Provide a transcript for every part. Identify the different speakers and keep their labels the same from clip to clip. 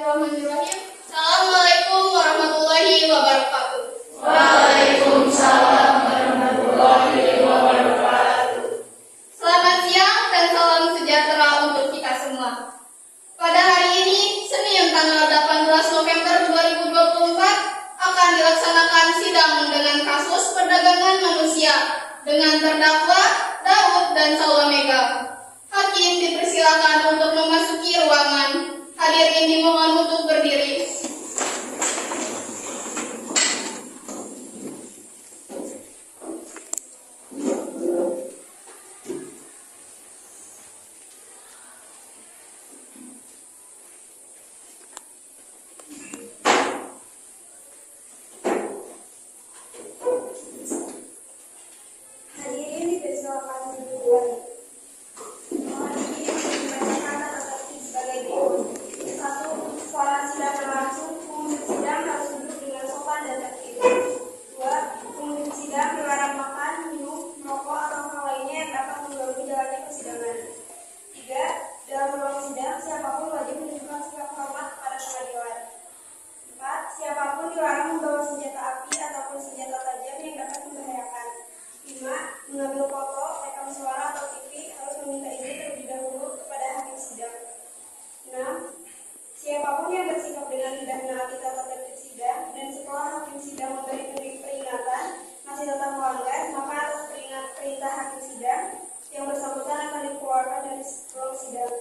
Speaker 1: Bismillahirrahmanirrahim. Assalamualaikum warahmatullahi wabarakatuh.
Speaker 2: Waalaikumsalam warahmatullahi wabarakatuh.
Speaker 1: Selamat siang dan salam sejahtera untuk kita semua. Pada hari ini, Senin tanggal 18 November 2024, akan dilaksanakan sidang dengan kasus perdagangan manusia dengan terdakwa Daud dan Salwamega. Hakim dipersilakan untuk memasuki ruangan. Hadirin dimohon untuk berdiri.
Speaker 3: Hadirin dipersilakan duduk kembali. Mohon izin dibacakan tata-tertib sebagai berikut. 1. Suara sidang berlangsung, pengunjung sidang harus duduk dengan sopan dan tertib. 2. Pengunjung sidang dilarang makan, minum, merokok atau hal lainnya yang dapat mengganggu jalannya persidangan. 3. Dalam ruang sidang, siapapun wajib menunjukkan sikap hormat kepada pengadilan. 4. Siapapun dilarang membawa senjata api ataupun senjata tajam yang dapat membahayakan. 5. Mengambil foto, rekam suara atau TV harus meminta izin terlebih dahulu kepada hakim sidang. 6. Siapapun yang bersikap dengan tidak menaati tata tertib sidang dan setelah hakim sidang memberi peringatan masih tetap melanggar, maka atas perintah hakim sidang yang bersangkutan akan dikeluarkan dari ruang sidang.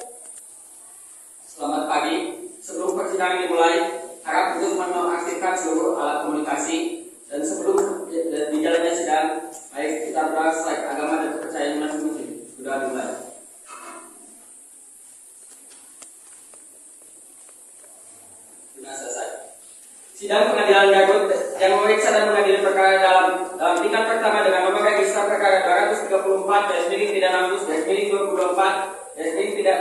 Speaker 2: Selamat pagi. Sebelum persidangan dimulai, harap untuk menonaktifkan seluruh alat komunikasi dan sebelum dijalannya sidang, baik kita berbahas agama dan kepercayaan masing-masing. Sudah dimulai. Sudah selesai. Sidang pengadilan Garut yang memeriksa dan mengadili perkara dalam tingkat pertama dengan nomor register perkara 234/2024/tidak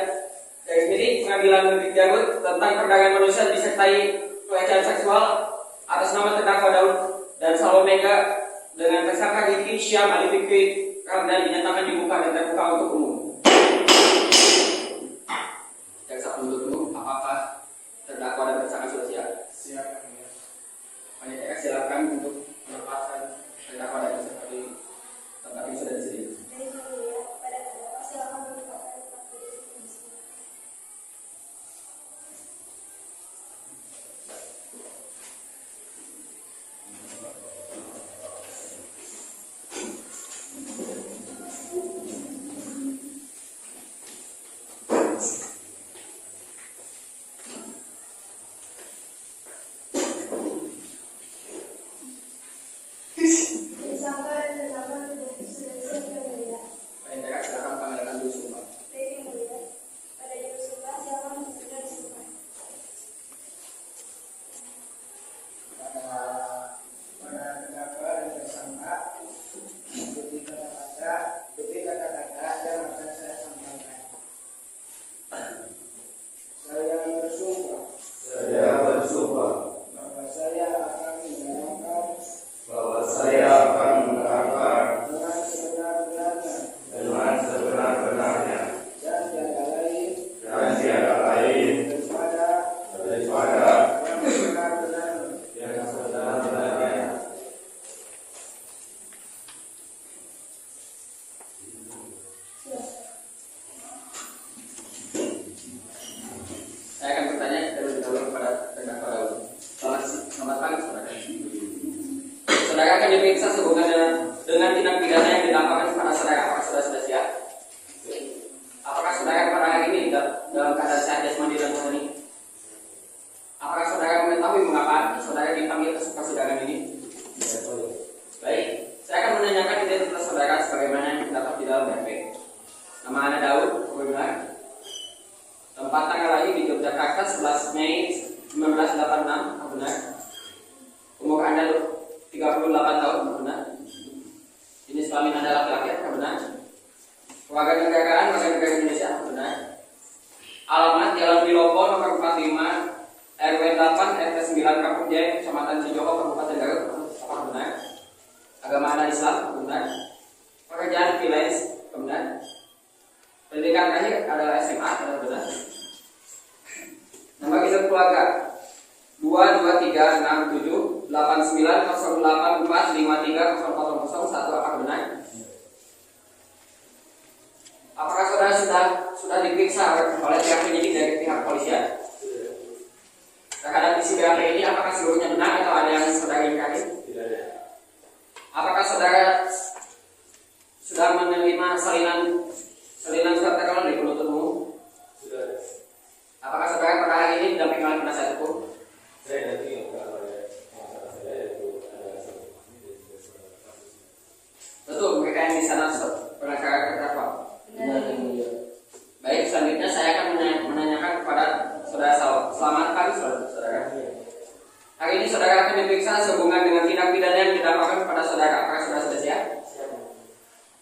Speaker 2: Pengadilan Negeri Garut tentang perdagangan manusia disertai pelecehan seksual atas nama terdakwa Daud dan Salwamega dengan tersangka Riki Syam Ali Fikri Ramdan dinyatakan dibuka dan terbuka untuk umum. Jaksa penuntut umum, apakah terdakwa dan tersangka sudah siap? Siap. Banyak silakan untuk menempatkan terdakwa dan tersangka di tempat yang sudah disediakan.
Speaker 3: Dari mulia pada terdakwa silakan menempatkan tempat duduk di sini. Tersangka dan terdakwa sudah siap yang mulia.
Speaker 2: Banyak silakan panggilkan dulu sumpah.
Speaker 3: Baik yang mulia, pada jam sumpah silakan menunjukkan sumpah.
Speaker 4: Pada terdakwa dan tersangka ikuti kata-kata yang akan saya sampaikan. Saya bersumpah bahwa saya akan menerangkan dengan sebenar-benarnya dan tiada lain daripada yang sebenar-benarnya.
Speaker 2: Saya akan bertanya terlebih dahulu kepada terdakwa Daud. Selamat pagi, saudara. Saudara akan diperiksa sehubungan dengan tindak pidana yang dilakukan kepada saudara. Apakah saudara sudah siap? Apakah saudara pada hari ini dalam keadaan sehat jasmani dan rohani? Apakah saudara mengetahui mengapa saudara dipanggil ke persidangan ini? Baik, saya akan menanyakan identitas saudara sebagaimana yang terdapat di dalam BAP. Nama Anda Daud, benar? Tempat tanggal lahir di Yogyakarta 11 Mei 1986, benar? Umur Anda 38 tahun, benar? Jenis kelamin Anda laki-laki, benar? Warga negaraan, warga negara Indonesia, benar? Alamat Jalan Wilopo nomor 45 RW 8 RT 9 Kampung Jaya, Kecamatan Cijoko, Kabupaten Garut, apakah benar? Agama Anda Islam, benar? Pekerjaan freelance, benar? Pendidikan terakhir adalah SMA, benar? Nomor keluarga 22367890845300001. Apakah benar? Apakah saudara sudah diperiksa oleh pihak penyidik dari pihak polisian terhadap isi BAP ini? Apakah seluruhnya benar atau ada yang saudara ingkari? Apakah saudara sudah menerima salinan surat keterangan dari penuntut umum? Apakah saudara pada hari ini didampingi oleh penasihat hukum? Betul, mereka yang di sana pengacara terdakwa. Baik, selanjutnya saya akan menanyakan kepada saudara Selamat pagi saudara. Hari ini saudara akan diperiksa sehubungan dengan tindak pidana yang didakwakan kepada saudara. Apakah saudara sudah siap?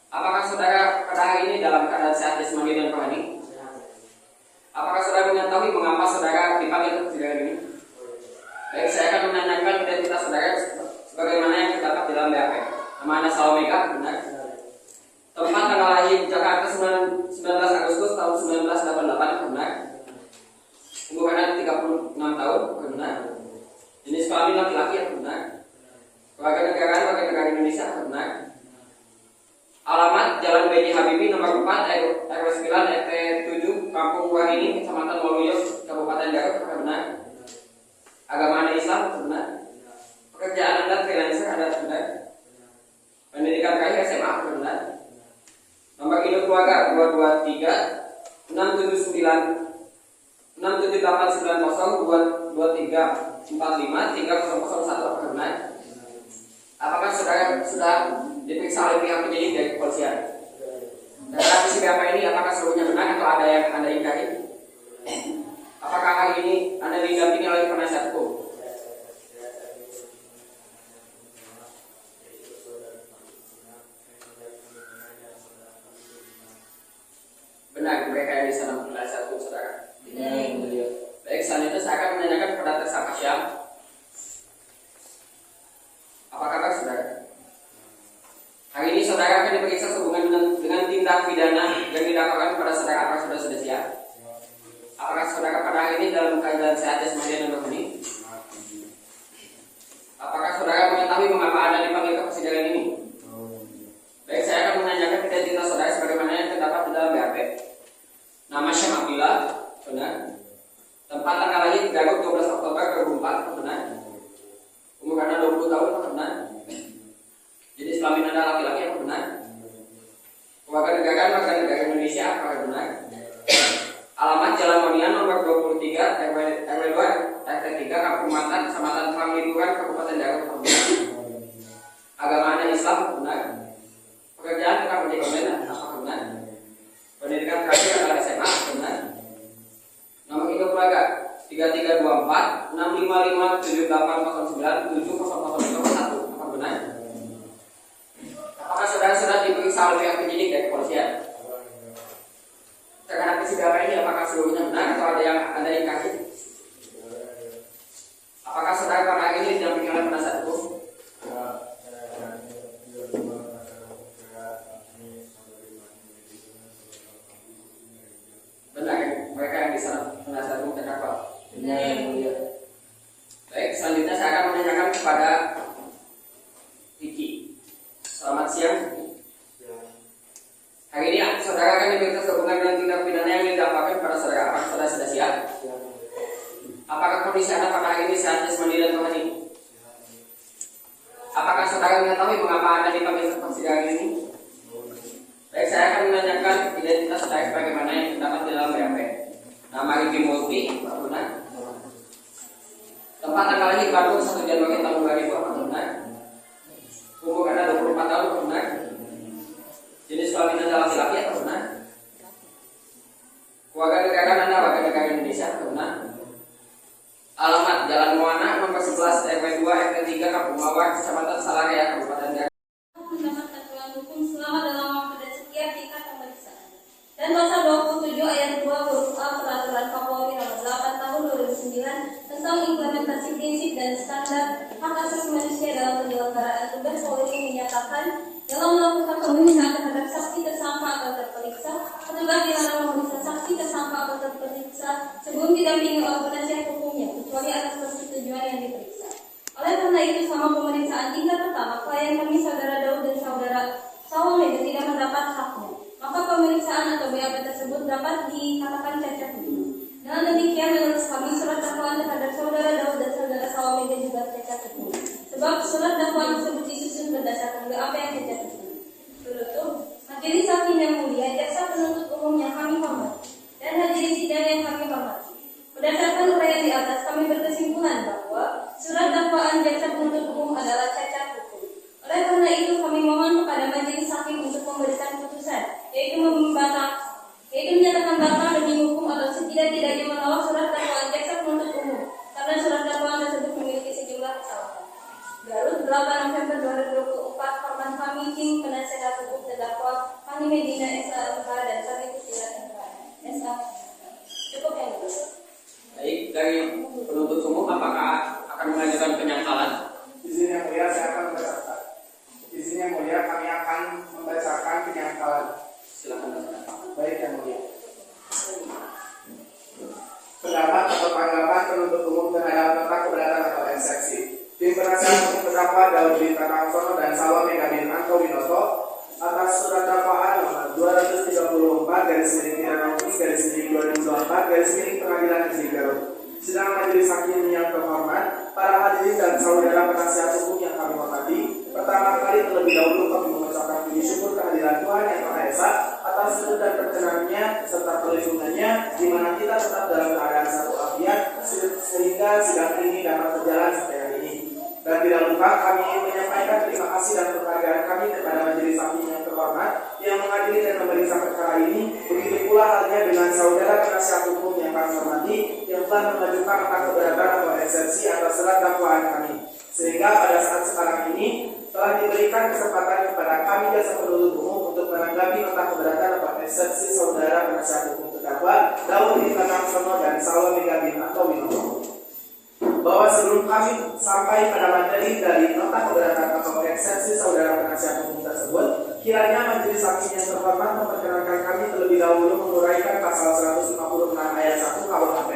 Speaker 2: Apakah saudara pada hari ini dalam keadaan sehat jasmani dan rohani? Apakah saudara mengetahui mengapa saudara dipanggil ke persidangan ini? Baik, saya akan menanyakan identitas saudara sebagaimana yang terdapat di dalam BAP. Nama Anda Salomeka, benar? Tempat tanggal lahir Jakarta 19 Agustus tahun 1988, benar? Umur Anda 36 tahun, benar? Jenis kelamin laki-laki, benar? Warga negara Indonesia, benar? Alamat Jalan B.J. Habibie nomor 4 RW 9 RT 7 Kampung Waringin Kecamatan Waluyo Kabupaten Garut, benar? Agama Anda Islam, benar? Pekerjaan Anda freelancer, ada benar? Pendidikan terakhir SMA, benar? Nomor induk keluarga 223 67890 223453001, benar? Apakah saudara sudah diperiksa oleh pihak penyidik dari kepolisian? Terhadap isi BAP ini, apakah seluruhnya benar atau ada yang Anda ingkari? Apakah hari ini Anda didampingi oleh penasihat hukum? Benar, mereka yang di sana penasihat hukum saudara. Baik, selanjutnya saya akan menanyakan kepada tersangka Syam. Apa kabar saudara? Hari ini saudara akan diperiksa sehubungan dengan tindak pidana yang didakwakan kepada saudara. Apakah saudara sudah siap? Apakah saudara pada hari ini dalam keadaan sehat jasmani dan rohani? Apakah saudara mengetahui mengapa Anda dipanggil ke persidangan ini? Baik, saya akan menanyakan identitas saudara sebagaimana yang terdapat di dalam BAP. Nama Syam Abdillah, benar? Tempat tanggal lahir Garut 12 Oktober 2004, benar? Umur Anda 20 tahun, benar? Jenis kelamin Anda laki-laki, benar? Warga negara Indonesia, apakah benar? Alamat Jalan Monian nomor 23 RW 2 RT 3 Kampung Mantan Kecamatan Panglipuran Kabupaten Garut, benar? Agama Anda Islam, benar? Pekerjaan tukang ojek online, apakah benar? Pendidikan terakhir adalah SMA, benar? Nomor induk keluarga 3324 655 7809 7001, apakah benar? Apakah saudara sudah diperiksa oleh pihak penyidik dari kepolisian? Terhadap isi BAP ini, apakah seluruhnya benar atau ada yang Anda ingkari? Apakah saudara pada hari ini didampingi oleh penasihat hukum? Benar, mereka yang di sana penasihat hukum terdakwa. Baik, selanjutnya saya akan menanyakan kepada Vicky. Selamat siang. Hari ini saudara akan diperiksa sehubungan dengan tindak pidana yang didakwakan kepada saudara. Apakah saudara sudah siap? Apakah kondisi Anda pada hari ini sehat jasmani dan rohani? Apakah saudara mengetahui mengapa Anda dipanggil ke persidangan ini? Baik, saya akan menanyakan identitas saudara sebagaimana yang terdapat di dalam BAP. Nama Ricky Multi, benar? Tempat tanggal lahir Bandung 1 Januari tahun 2000, benar? Umur Anda 24 tahun, benar? Jenis kelamin Anda laki-laki, benar? Warga negara Anda warga negara Indonesia, benar? Alamat Jalan Moana nomor 11 RW 2 RT 3 Kampung Mawar Kecamatan Salaria Kabupaten Garut.
Speaker 3: Mendapatkan tulang hukum selama dalam waktu dan setiap tingkat pemeriksaan. Dan pasal 27 ayat 2 huruf A Peraturan Kapolri nomor 8 tahun 2009 tentang implementasi prinsip dan standar hak asasi manusia dalam penyelenggaraan tugas Polri menyatakan dalam melakukan pemeriksaan terhadap saksi tersangka atau terperiksa, petugas dilarang memeriksa saksi tersangka atau terperiksa sebelum didampingi oleh penasihat hukumnya. di atas, kami berkesimpulan bahwa surat dakwaan jaksa penuntut umum adalah cacat hukum. Oleh karena itu, kami mohon kepada majelis hakim untuk memberikan putusan, yaitu menyatakan batal demi hukum atau setidak-tidaknya menolak surat dakwaan jaksa penuntut umum karena surat dakwaan tersebut memiliki sejumlah kesalahan. Garut, 8 November 2024, Korban kami tim penasihat hukum terdakwa Fani Medina SAMK dan Sari Kusila SA. Cukup yang itu.
Speaker 2: Baik, dari penuntut umum apakah akan mengajukan penyangkalan?
Speaker 4: Izin yang mulia, saya akan membacakan. Izin yang mulia, kami akan membacakan penyangkalan.
Speaker 2: Silakan Bapak.
Speaker 4: Baik yang mulia. Pendapat atau tanggapan penuntut umum terhadap nota keberatan atau eksepsi. Tim penasihat hukum terdakwa Daud Binta Kamsono dan Salwa Megabin Anto Winoto atas surat dakwaan nomor 234/2024/2024 Pengadilan Negeri Garut. Sidang majelis hakim yang terhormat, para hadirin dan saudara penasihat hukum yang kami hormati, pertama kali terlebih dahulu kami mengucapkan puji syukur kehadiran Tuhan Yang Maha Esa atas sudut dan perkenannya serta perlindungannya, di mana kita tetap dalam keadaan satu afiat sehingga sidang ini dapat berjalan sampai hari ini. Dan tidak lupa kami menyampaikan terima kasih dan penghargaan kami kepada majelis hakim yang terhormat yang mengadili dan memeriksa perkara ini. Begitu pula halnya dengan saudara penasihat hukum yang kami hormati yang telah mengajukan nota keberatan atau eksepsi atas surat dakwaan kami, sehingga pada saat sekarang ini telah diberikan kesempatan kepada kami jaksa penuntut umum untuk menanggapi nota keberatan atau eksepsi saudara penasihat hukum terdakwa Daud Binta Kamsono dan Salwa Megabin Anto Winoto, bahwa sebelum kami sampai pada materi dari nota keberatan atau eksepsi saudara penasihat hukum tersebut, kiranya majelis hakim yang terhormat memperkenankan kami terlebih dahulu menguraikan pasal 156 ayat 1 KUHP,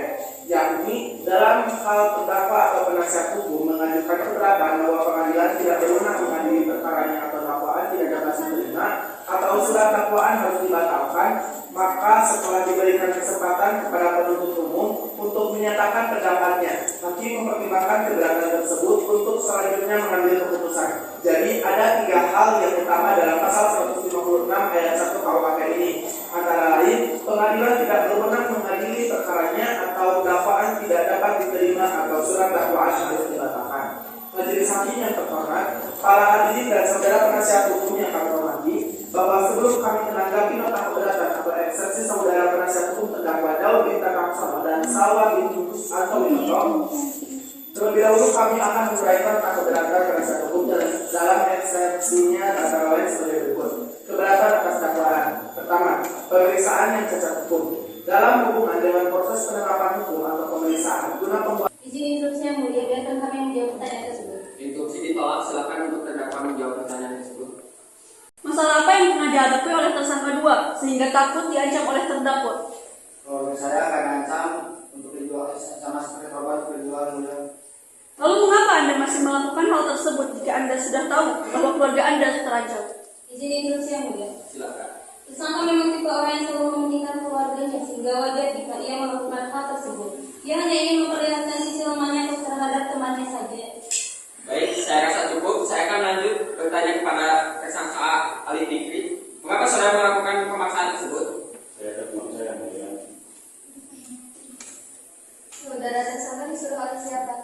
Speaker 4: yakni dalam hal terdakwa atau penasihat hukum mengajukan keberatan bahwa pengadilan tidak berwenang mengadili perkaranya atau dakwaan tidak dapat diterima atau surat dakwaan harus dibatalkan, maka setelah diberikan kesempatan kepada penuntut umum untuk menyatakan pendapatnya, hakim mempertimbangkan keberatan tersebut untuk selanjutnya mengambil keputusan. Jadi ada 3 hal yang utama dalam pasal 156 ayat 1 KUHP ini, antara lain pengadilan tidak berwenang mengadili perkaranya atau dakwaan tidak dapat diterima atau surat dakwaan harus dibatalkan. Majelis hakim yang terhormat, para hadirin dan saudara penasihat hukum yang kami hormati, bahwa sebelum kami menanggapi nota keberatan atau eksepsi saudara penasihat hukum terdakwa Daud Binta Kamsono dan Salwa Binti Anto Winoto, terlebih dahulu kami akan menguraikan nota keberatan penasihat hukum dalam eksepsinya antara lain sebagai berikut. Keberatan atas dakwaan. Pertama, pemeriksaan yang cacat hukum. Dalam hubungan dengan proses penerapan hukum atau pemeriksaan guna pembuatan.
Speaker 3: Izin instruksi yang mulia, biarkan kami menjawab pertanyaan tersebut.
Speaker 2: Instruksi ditolak, silakan untuk terdakwa menjawab pertanyaan tersebut.
Speaker 5: Masalah apa yang pernah dihadapi oleh tersangka 2 sehingga takut diancam oleh terdakwa?
Speaker 4: Kalau saya akan ancam untuk dijual sama seperti korban untuk dijual mulia.
Speaker 5: Lalu mengapa Anda masih melakukan hal tersebut jika Anda sudah tahu bahwa keluarga Anda terancam?
Speaker 3: Izin instruksi yang mulia.
Speaker 2: Silakan.
Speaker 3: Tersangka memang tipe orang yang selalu mementingkan keluarganya, sehingga wajar jika ia melakukan hal tersebut. Ia hanya ingin memperlihatkan sisi lemahnya terhadap temannya saja.
Speaker 2: Baik, saya rasa cukup. Saya akan lanjut bertanya kepada tersangka Ali Fikri. Mengapa saudara melakukan pemaksaan tersebut?
Speaker 4: Saya tetap saya mulia.
Speaker 3: Saudara tersangka disuruh oleh siapa?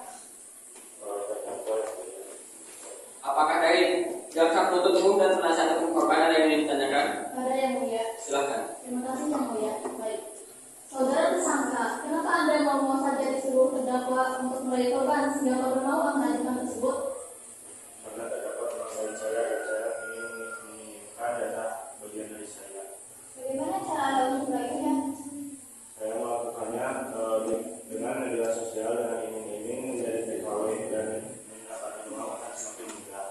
Speaker 2: Apakah dari jaksa penuntut umum dan penasihat hukum korban ada yang ingin ditanyakan?
Speaker 1: Ada yang mulia.
Speaker 2: Silakan.
Speaker 1: Terima kasih yang mulia. Baik. Saudara tersangka, kenapa Anda mau saja disuruh terdakwa untuk meraih korban sehingga korban mau mengajukan tersebut?
Speaker 4: Karena terdapat pengalaman saya dan saya ingin menginginkan dana bagian dari saya.
Speaker 1: Bagaimana cara Anda untuk meraihnya?
Speaker 4: Saya melakukannya dengan media sosial dengan iming-iming menjadi giveaway dan mendapatkan uang akan semakin mudah.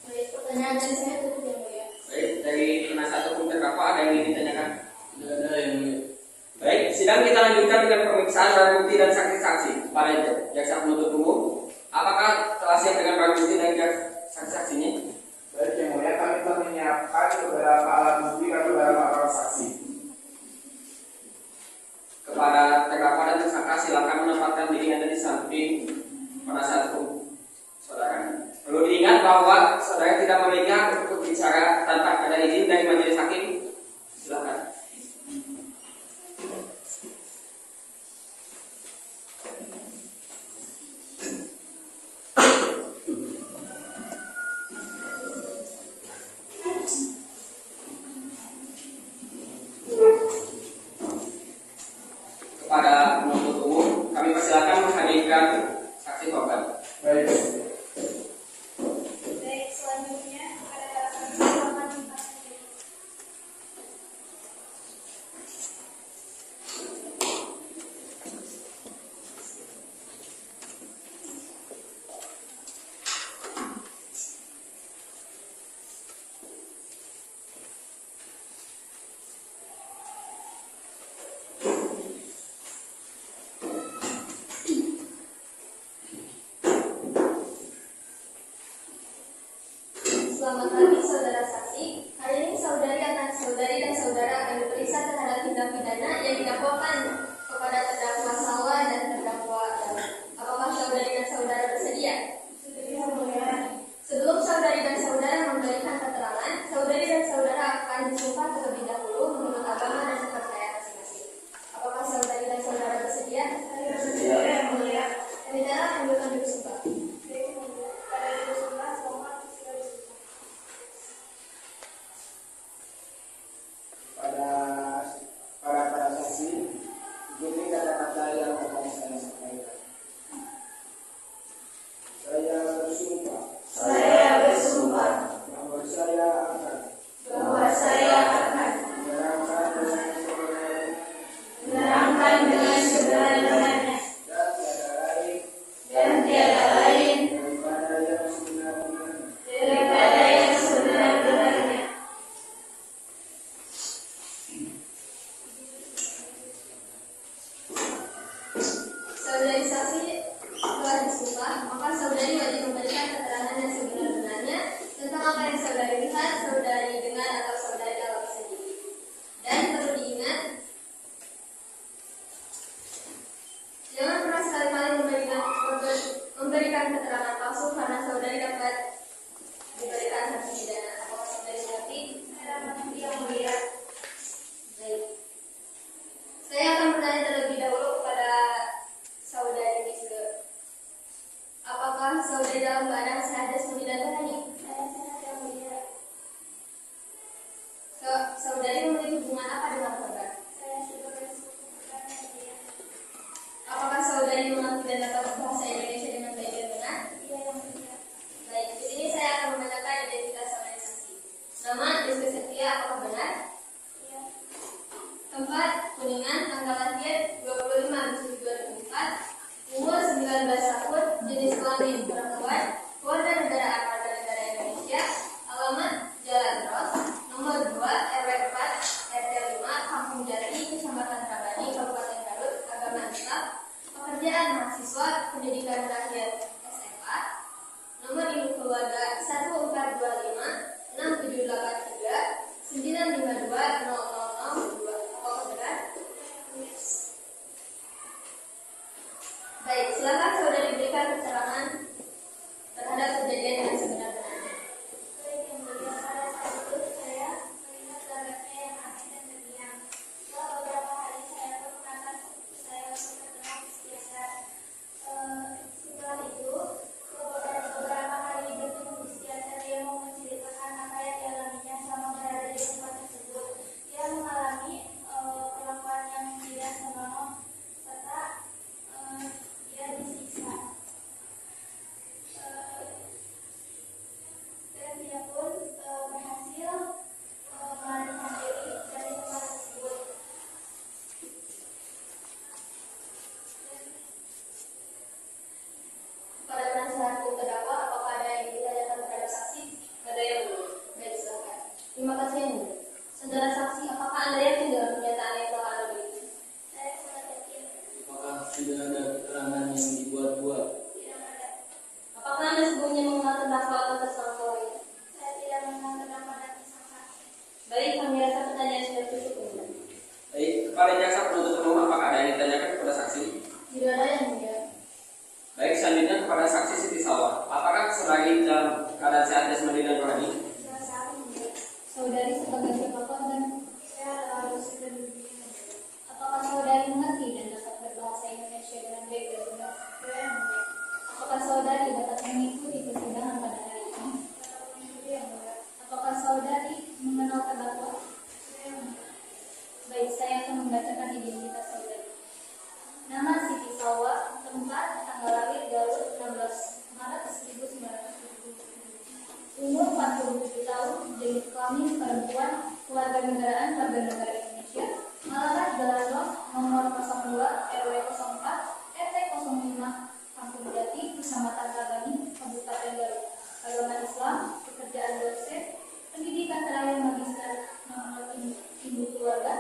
Speaker 1: Baik, pertanyaan dari saya cukup yang mulia.
Speaker 2: Baik, dari penasihat hukum terdakwa ada yang ingin ditanyakan?
Speaker 4: Tidak ada yang mulia.
Speaker 2: Baik, sidang kita lanjutkan dengan pemeriksaan barang bukti dan saksi-saksi pada jaksa penuntut umum. Apakah telah siap dengan barang bukti dan saksi-saksinya?
Speaker 4: Baik yang mulia, kami telah menyiapkan beberapa alat bukti dan beberapa orang saksi.
Speaker 2: Kepada terdakwa dan tersangka silakan menempatkan diri Anda di samping penasihat hukum saudara. Perlu diingat bahwa saudara tidak memiliki hak untuk bicara tanpa ada izin dari majelis hakim. Silakan. memberikan saksi korban.
Speaker 4: Baik.
Speaker 3: Baik, selanjutnya ada Muhammad Dimas.
Speaker 6: Selamat pagi saudara saksi. Hari ini saudari dan saudara akan diperiksa terhadap tindak pidana yang didakwakan kepada terdakwa Salwa dan terdakwa Dahlan. Apakah saudari dan saudara bersedia? Sebelum saudari dan saudara memberikan keterangan, saudari dan saudara akan disumpah terlebih dahulu menurut agama dan kepercayaan masing-masing. Apakah saudari dan saudara bersedia? Pembicara ambilkan diri sumpah.
Speaker 7: Para saksi, ikuti kata-kata yang akan saya sampaikan. Saya bersumpah bahwa saya akan menerangkan dengan sebenar-benarnya dan tiada lain daripada yang sebenar-benarnya.
Speaker 6: Saudari saksi telah disumpah, maka saudari wajib memberikan keterangan yang sebenar-benarnya tentang apa yang saudari lihat, saudari dengar, atau saudari alami sendiri. Dan perlu diingat, jangan pernah sekali-kali memberikan keterangan palsu karena saudari dapat diberikan sanksi pidana. Apakah saudari mengerti?
Speaker 3: Yang mulia,
Speaker 6: Baik. Saya akan bertanya terlebih dahulu kepada saudari Misge. Apakah saudari dalam keadaan sehat dan sembilan hari?
Speaker 3: saya sehat yang mulia.
Speaker 6: Saudari memiliki hubungan apa dengan korban?
Speaker 3: Saya sudah bersumpah yang mulia.
Speaker 6: Apakah saudari mengerti dan dapat bahasa Indonesia dengan baik dan benar?
Speaker 3: Iya yang mulia.
Speaker 6: Baik, di sini saya akan menanyakan identitas saudari saksi. Nama Misge Setia, apakah benar?
Speaker 3: Iya.
Speaker 6: Tempat Kuningan, tanggal lahir 25 Agustus 2004, umur 19 tahun, jenis kelamin perempuan, warga negara warga negara Indonesia, alamat Jalan Ros, nomor 2, RW 4, RT 5, Kampung Jati, Kecamatan Trabani, Kabupaten Garut, agama Islam, pekerjaan mahasiswa, pendidikan terakhir SMA, nomor induk keluarga 1425 6783 952 0002. Apakah benar? Baik, silakan saudari berikan keterangan terhadap kejadian yang sebenar-benarnya.
Speaker 3: Baik yang mulia, pada saat itu saya melihat gagaknya yang aneh dan terdiam. Setelah beberapa hari saya pun merasa saya terkena biasa. Setelah itu, beberapa hari bertemu biasa, dia mau menceritakan apa yang dialaminya selama berada di tempat tersebut. Dia mengalami perlakuan yang tidak senonoh serta dia disiksa. Dan dia pun berhasil melarikan diri dari tempat tersebut.
Speaker 6: Pada penasihat hukum terdakwa, apakah ada yang ditanyakan terhadap saksi? Ada yang belum. Baik, silakan. Terima kasih yang mulia. Saudara saksi, apakah Anda yakin dengan pernyataan yang telah Anda berikan?
Speaker 3: Saya sangat yakin
Speaker 7: Apakah tidak ada keterangan yang dibuat-buat?
Speaker 3: tidak ada.
Speaker 6: Apakah Anda sebelumnya mengenal terdakwa atau tersangka lain?
Speaker 3: Saya tidak mengenal terdakwa dan tersangka.
Speaker 6: Baik, kami rasa pertanyaan sudah cukup. Ya.
Speaker 2: Baik, kepada jaksa penuntut umum apakah ada yang ditanyakan kepada saksi?
Speaker 6: Tidak ada yang mulia.
Speaker 2: Baik, selanjutnya kepada saksi Siti Salwa. Apakah saudari dalam keadaan sehat jasmani dan rohani?
Speaker 3: Tidak salah mulia.
Speaker 6: Saudari sebagai pihak korban,
Speaker 3: Saya harus berdiri.
Speaker 6: apakah saudari mengerti dan dapat berbahasa Indonesia dengan baik dan benar?
Speaker 3: Saya mulia.
Speaker 6: Apakah saudari dapat mengikuti persidangan pada hari ini?
Speaker 3: Tetap mengikuti yang mulia.
Speaker 6: Apakah saudari mengenal terdakwa?
Speaker 3: Saya mulia.
Speaker 6: Baik, saya akan membacakan identitas saudari. Nama Siti Salwa, tempat, tanggal Maret 1977. Umur 47 tahun, jenis kelamin perempuan, kewarganegaraan warga negara Indonesia, alamat Jalan Los, nomor 02, RW 04, RT 05, Kampung Jati, Kecamatan Tagani, Kabupaten Garut. Agama Islam, pekerjaan dosen, pendidikan terakhir magister, nomor ibu keluarga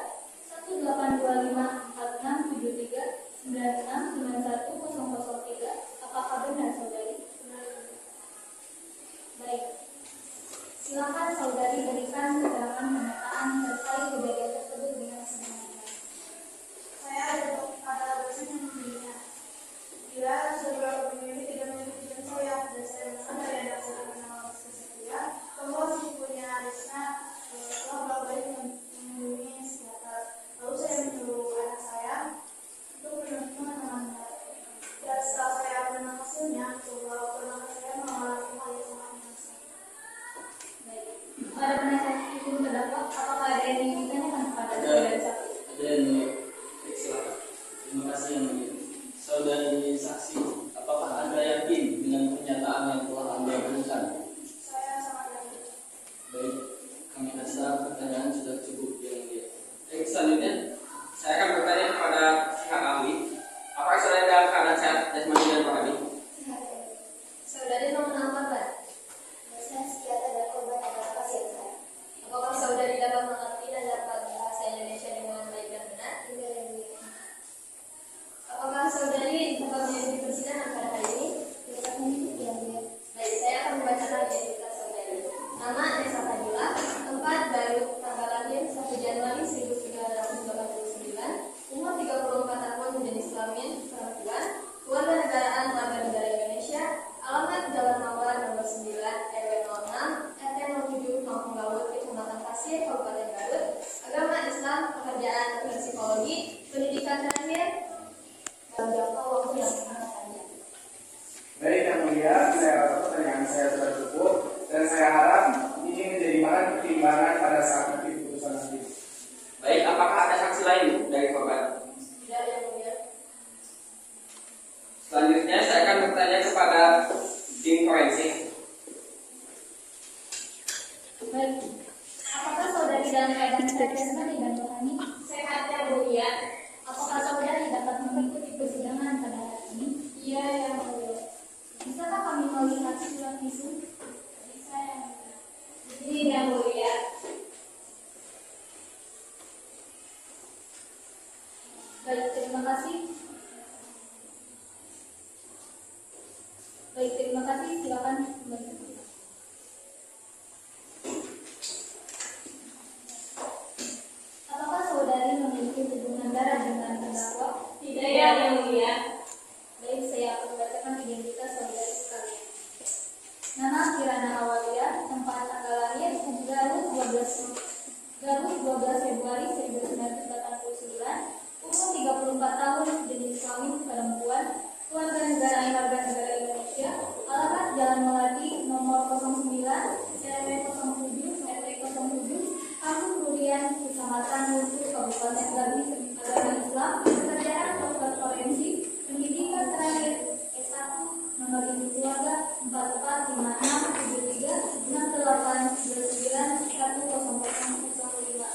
Speaker 6: 182546739691003. Apakah benar saudari? Baik. Silakan saudari berikan keterangan pemetaan terkait kejadian tersebut dengan sebenarnya.
Speaker 3: Saya ada pada dosen yang membelinya. Bila saudara pemimpin tidak menyebutkan saya dan saya mendengar dari anak saya mengenal seseorang bahwa si punya Arisna telah bolak-balik menghubungi psikiater. Lalu saya menyuruh anak saya untuk menemui teman-temannya. Dan setelah saya menerima hasilnya, bahwa anak saya mengalami hal yang sangat menyesak.
Speaker 6: Baik. Pada penasihat hukum terdakwa, apakah ada yang ingin ditanyakan kepada saudari saksi?
Speaker 8: Ada yang mulia. Baik, silakan. Terima kasih yang mulia. Saudari saksi, apakah Anda yakin dengan pernyataan yang telah Anda berikan?
Speaker 3: Saya sangat yakin.
Speaker 8: Baik, kami rasa pertanyaan sudah cukup yang mulia.
Speaker 2: Baik, selanjutnya saya akan bertanya kepada pihak ahli. Apakah saudara dalam keadaan sehat jasmani dan rohani?
Speaker 6: Saudari mengenal korban?
Speaker 3: Saya psikiater dan korban adalah pasien saya.
Speaker 6: Apakah saudari dapat mengerti dan dapat bahasa Indonesia dengan baik dan benar?
Speaker 3: Juga yang mulia.
Speaker 6: Apakah saudari dapat menjadi persidangan pada hari ini?
Speaker 3: Dapat mengikuti yang mulia.
Speaker 6: Baik, saya akan membacakan identitas saudari. Nama Nesa Fadila, tempat Garut, tanggal lahir 1 Januari 1989, umur 34 tahun, jenis kelamin perempuan, kewarganegaraan warga negara Indonesia, alamat Jalan Mawar nomor 9, RW 06, RT 07, Kampung Laut, Kecamatan Pasir, Kabupaten Garut, agama Islam, pekerjaan dokter psikologi, pendidikan terakhir, dalam jangka waktu yang sangat panjang.
Speaker 4: Baik yang mulia, saya rasa pertanyaan saya sudah cukup dan saya harap ini menjadi bahan pertimbangan pada saat nanti putusan nanti.
Speaker 2: Baik, apakah ada saksi lain dari korban?
Speaker 6: Tidak yang mulia.
Speaker 2: Selanjutnya saya akan bertanya kepada tim forensik.
Speaker 6: Baik. Apakah saudari dalam keadaan sehat jasmani dan rohani? Sehat yang mulia. Apakah saudari dapat mengikuti persidangan pada hari ini?
Speaker 3: Iya yang mulia.
Speaker 6: Bisakah kami melihat surat visum?
Speaker 3: Bisa yang mulia.
Speaker 6: Ini yang mulia. Baik, terima kasih. Baik, terima kasih. Silakan kembali. Apakah saudari memiliki hubungan darah dengan terdakwa?
Speaker 3: Tidak yang mulia.
Speaker 6: Baik, saya akan membacakan identitas saudari sekalian. Nama Kirana Awalia, tempat tanggal lahir Garut 12 Februari 1989, umur 34 tahun, jenis kelamin perempuan, kewarganegaraan warga negara Indonesia, alamat Jalan Melati nomor 09, RW 07, RT 07, Kampung Durian, Kecamatan Lumpur, Kabupaten Garut, agama Islam, pekerjaan dokter forensik, pendidikan terakhir S1, nomor ibu keluarga 44567368291005.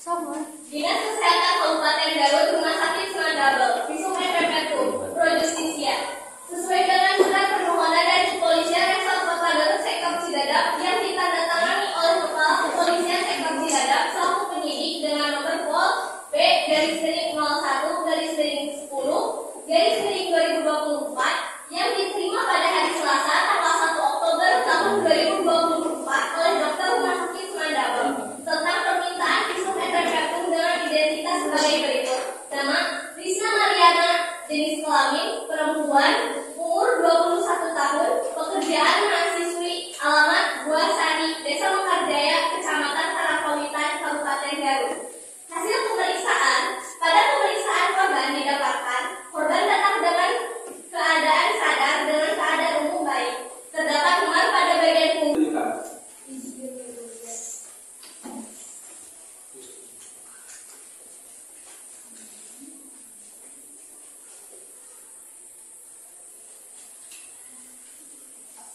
Speaker 6: Dinas Kesehatan Kabupaten Garut Rumah Sakit Semandabel, Visum et Repertum, Pro Justisia. Sesuai dengan surat permohonan dari Kepolisian Resort Kota Garut Sektor Cidadap yang ditandatangani oleh Kepala Kepolisian Sektor Cidadap selaku penyidik dengan nomor pol B-01-10-2024 yang diterima pada hari Selasa tanggal 1 Oktober tahun 2024 oleh Dokter Rumah Sakit Semandabel tentang permintaan visum et repertum dengan identitas sebagai berikut. Nama Risna Mariana, jenis kelamin perempuan, umur 21 tahun, pekerjaan mahasiswi, alamat Buah Sari, Desa Mekarjaya, Kecamatan Tarapawitan, Kabupaten Garut. Hasil pemeriksaan, pada pemeriksaan korban didapatkan korban datang dengan keadaan sadar dengan keadaan umum baik. Terdapat memar pada bagian punggung.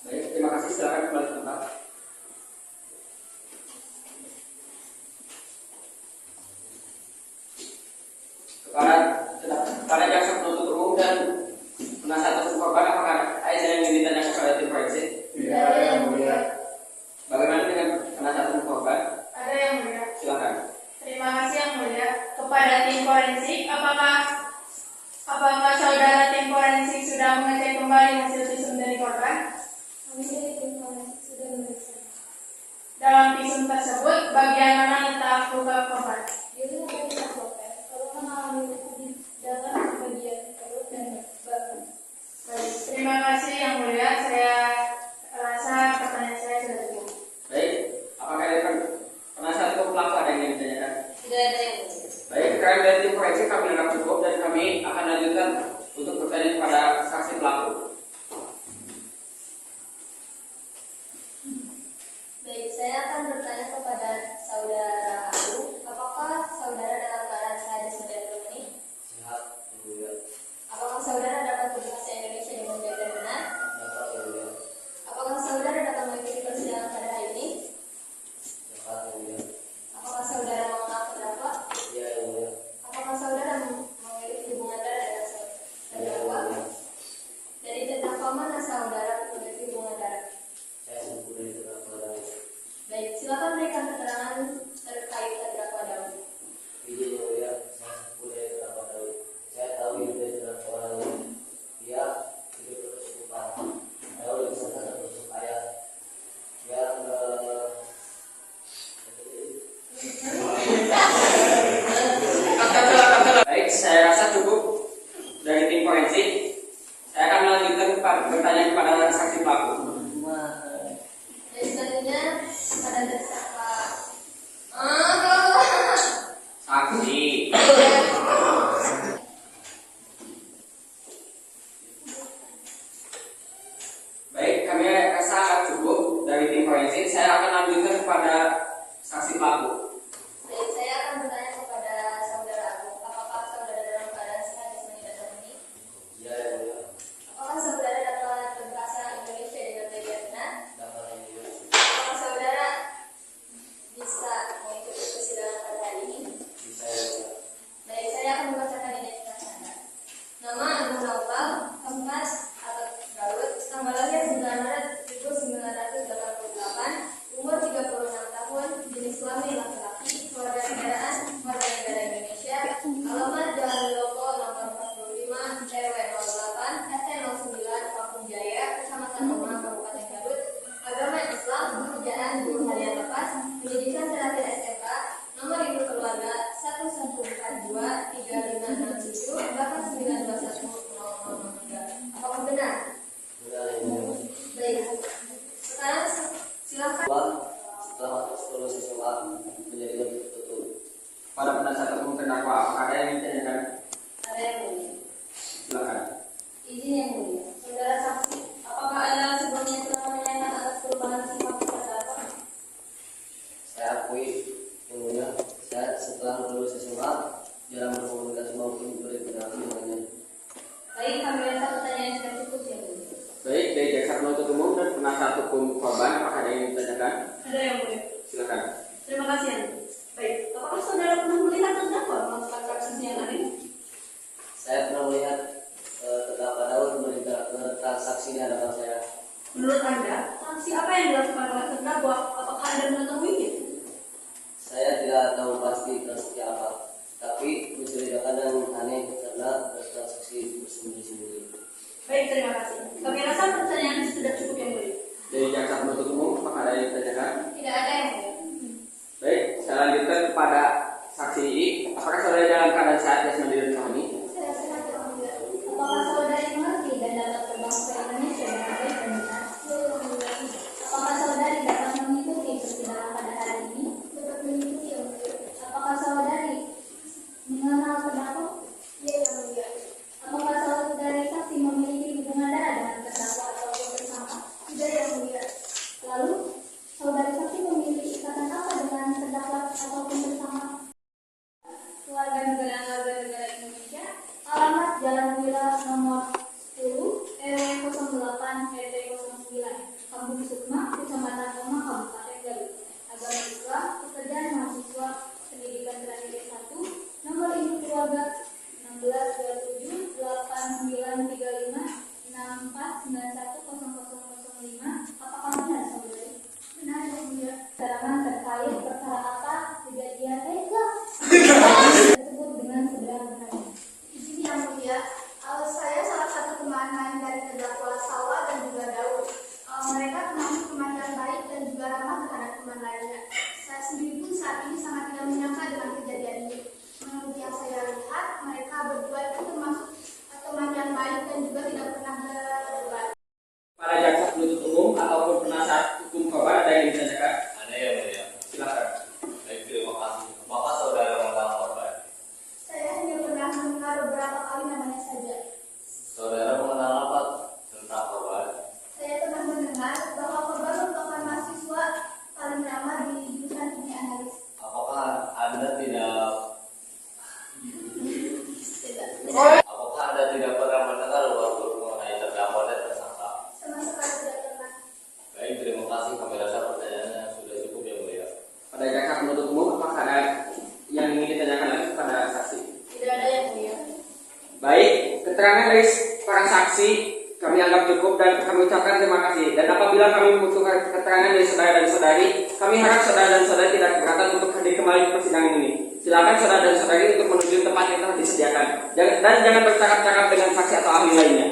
Speaker 2: Baik, terima kasih. Silakan kembali ke tempat. Kepada jaksa penuntut umum dan penasihat hukum korban, apakah ada yang ingin ditanyakan kepada tim forensik?
Speaker 3: Tidak ada yang mulia.
Speaker 2: Bagaimana dengan penasihat hukum korban?
Speaker 1: Ada yang mulia.
Speaker 2: Silakan.
Speaker 1: Terima kasih yang mulia. Kepada tim forensik, apakah saudara tim forensik sudah mengecek kembali hasil visum dari korban?
Speaker 3: Kami dari tim forensik sudah memeriksa.
Speaker 1: Dalam visum tersebut, bagian mana letak luka korban?
Speaker 3: Jadi apa yang kita lakukan? Kalau mengalami luka di dalam bagian perut dan bahu.
Speaker 1: Baik, terima kasih yang mulia. Saya rasa pertanyaan saya sudah cukup.
Speaker 2: Baik, apakah ada penasihat hukum pelaku ada yang ingin ditanyakan?
Speaker 6: Tidak ada yang mulia.
Speaker 2: Baik, kami dari tim forensik kami anggap cukup dan kami akan lanjutkan untuk bertanya kepada saksi pelaku.
Speaker 6: Baik, saya akan bertanya kepada saudara Abu, apakah saudara dalam keadaan sehat dan saudara ini?
Speaker 8: Sehat, yang mulia.
Speaker 6: Apakah saudara dapat berbahasa Indonesia dengan baik dan benar?
Speaker 8: Dapat, yang mulia.
Speaker 6: Apakah saudara dapat mengikuti persidangan pada hari ini?
Speaker 8: Dapat, yang mulia.
Speaker 6: Apakah saudara mengenal terdakwa?
Speaker 8: Iya, yang mulia.
Speaker 6: Apakah saudara memiliki hubungan darah dengan terdakwa? Dari terdakwa mana saudara memiliki hubungan darah?
Speaker 8: Saya sepupu dari terdakwa Daud.
Speaker 6: Baik, silakan berikan keterangan terkait terdakwa Daud.
Speaker 8: Izin, yang mulia. Saya sepupu dari terdakwa Daud. Saya tahu hidup dari terdakwa Daud. Dia hidup berkecukupan. Daud lebih senang dan bersusuk ayah. Dia
Speaker 2: Baik, saya rasa cukup dari tim forensik. Saya akan melanjutkan bertanya kepada saksi pelaku.
Speaker 6: Dan selanjutnya pada tersangka.
Speaker 2: Saksi. Baik, kami rasa agak cukup dari tim forensik. Saya akan lanjutkan kepada saksi pelaku.
Speaker 6: Baik, saya akan bertanya kepada saudara Abu, apakah saudara dalam keadaan sehat jasmani dan rohani?
Speaker 8: Iya, yang mulia.
Speaker 6: Apakah saudara dapat berbahasa Indonesia dengan baik dan benar?
Speaker 8: Dapat, yang mulia.
Speaker 6: Apakah saudara bisa mengikuti persidangan pada hari ini?
Speaker 8: Bisa, yang mulia.
Speaker 6: Baik, saya akan membacakan identitas Anda. Nama Agung Naufal, tempat atau Garut, tanggal lahir 9 Maret 1988, umur 36 tahun, jenis kelamin laki-laki, keluarga negaraan, warga negara Indonesia, alamat Jalan Loko nomor 45, RW 08, RT 09, Kampung Jaya, Kecamatan Loma, Kabupaten Garut, agama Islam, pekerjaan buruh harian lepas, pendidikan terakhir SMK, nomor induk keluarga 11423567, bahkan 9210003. Apakah benar?
Speaker 8: Benar, yang mulia.
Speaker 6: Baik. Sekarang silakan.
Speaker 8: Setelah lulus SMA menjadi lebih tertutup.
Speaker 2: Pada penasihat hukum terdakwa, apakah ada yang ingin ditanyakan?
Speaker 6: Ada yang mulia.
Speaker 2: Silakan.
Speaker 6: Izin yang mulia. Saudara saksi, apakah Anda sebelumnya telah menanyakan atas perubahan sifat terdakwa?
Speaker 8: Saya akui, yang mulia. Saya setelah lulus SMA jarang berkomunikasi maupun berinteraksi dengannya.
Speaker 6: Baik, kami rasa pertanyaan sudah cukup yang mulia.
Speaker 2: Baik, dari jaksa penuntut umum dan penasihat hukum korban, apakah ada yang ingin ditanyakan?
Speaker 5: Ada yang mulia.
Speaker 2: Silakan.
Speaker 5: Terima kasih yang mulia. Baik, apakah saudara pernah
Speaker 2: saksi, apakah saudara dalam keadaan sehat jasmani dan rohani?
Speaker 6: Saya sehat yang mulia. Apakah saudari mengerti dan dapat berbangsa Indonesia dengan baik dan benar? Ya, yang mulia. Apakah saudari dapat mengikuti persidangan pada hari ini? Dapat mengikuti, yang mulia. Apakah saudari mengenal terdakwa? Ya, yang mulia. Apakah saudari saksi memiliki hubungan darah dengan terdakwa ataupun bersama? Tidak, yang mulia. Lalu, saudari saksi memiliki ikatan apa dengan terdakwa ataupun bersama? Warga negara Indonesia, alamat Jalan Wila nomor 10, RW 08 PT 09, Kampung Sukma, Kecamatan Roma, Kabupaten Garut. Agama Islam, pekerjaan mahasiswa, pendidikan terakhir S1, nomor induk keluarga 1627 8935 64910005. Apakah benar, saudari? Benar, yang mulia. Keterangan terkait perkara apa kejadian tersebut dengan sebenar-benarnya.
Speaker 3: Izin yang mulia, saya salah satu teman main dari terdakwa Sawa dan juga Daud. Mereka termasuk teman yang baik dan juga ramah terhadap teman lainnya. Saya sendiri pun saat ini sangat tidak menyangka dengan kejadian ini. Menurut yang saya lihat, mereka berdua itu termasuk teman yang baik dan juga tidak pernah berdebat.
Speaker 2: Para jaksa penuntut umum ataupun penasihat hukum korban ada yang ditanyakan?
Speaker 8: Ada yang mulia.
Speaker 2: Silakan.
Speaker 8: Baik, terima kasih. Apakah saudara mengenal korban?
Speaker 3: Saya hanya pernah mendengar beberapa kali namanya saja.
Speaker 8: Saudara mengenal apa tentang korban?
Speaker 3: Saya pernah mendengar bahwa korban merupakan mahasiswa paling ramah di jurusan kimia analis.
Speaker 8: Apakah Anda tidak pernah mendengar luar mengenai terdakwa dan tersangka?
Speaker 3: Sama sekali tidak pernah.
Speaker 8: Baik, terima kasih. Kami rasa pertanyaannya sudah cukup, yang mulia.
Speaker 2: Pada jaksa penuntut umum, apakah ada yang ingin ditanyakan lagi kepada saksi?
Speaker 6: Tidak ada, yang mulia.
Speaker 2: Baik, keterangan dari para saksi kami anggap cukup dan kami ucapkan terima kasih. Dan apabila kami membutuhkan keterangan dari saudara dan saudari, kami harap saudara dan saudari tidak keberatan untuk hadir kembali ke persidangan ini. Silakan saudara dan saudari untuk menuju tempat yang telah disediakan. Dan jangan bercakap-cakap dengan saksi atau ahli lainnya.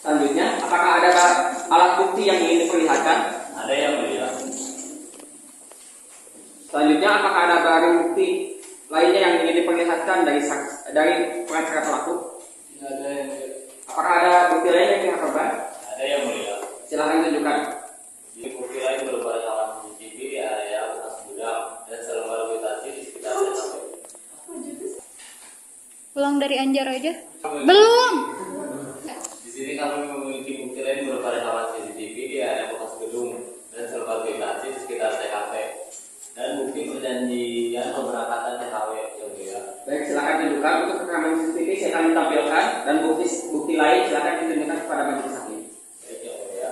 Speaker 2: Selanjutnya, apakah ada alat bukti yang ingin diperlihatkan?
Speaker 8: Ada, yang mulia.
Speaker 2: Selanjutnya, apakah ada barang bukti lainnya yang ingin diperlihatkan dari pengacara pelaku?
Speaker 8: Tidak ada, yang mulia.
Speaker 2: Apakah ada bukti lain yang pihak korban?
Speaker 8: Ada, yang mulia.
Speaker 2: Silakan tunjukkan.
Speaker 8: Di bukti lain berupa rekaman CCTV di area bekas gudang dan selembar vegetasi di sekitar TKP.
Speaker 1: Pulang dari Anjar aja? Belum.
Speaker 8: Di sini kami memiliki bukti lain berupa rekaman CCTV di area bekas gedung dan selembar vegetasi di sekitar TKP dan bukti perjanjian pemberangkatan TKW, yang mulia.
Speaker 2: Baik, silakan tunjukkan. Untuk rekaman CCTV saya akan tampilkan dan bukti lain silakan ditunjukkan kepada majelis hakim.
Speaker 8: Baik, yang mulia.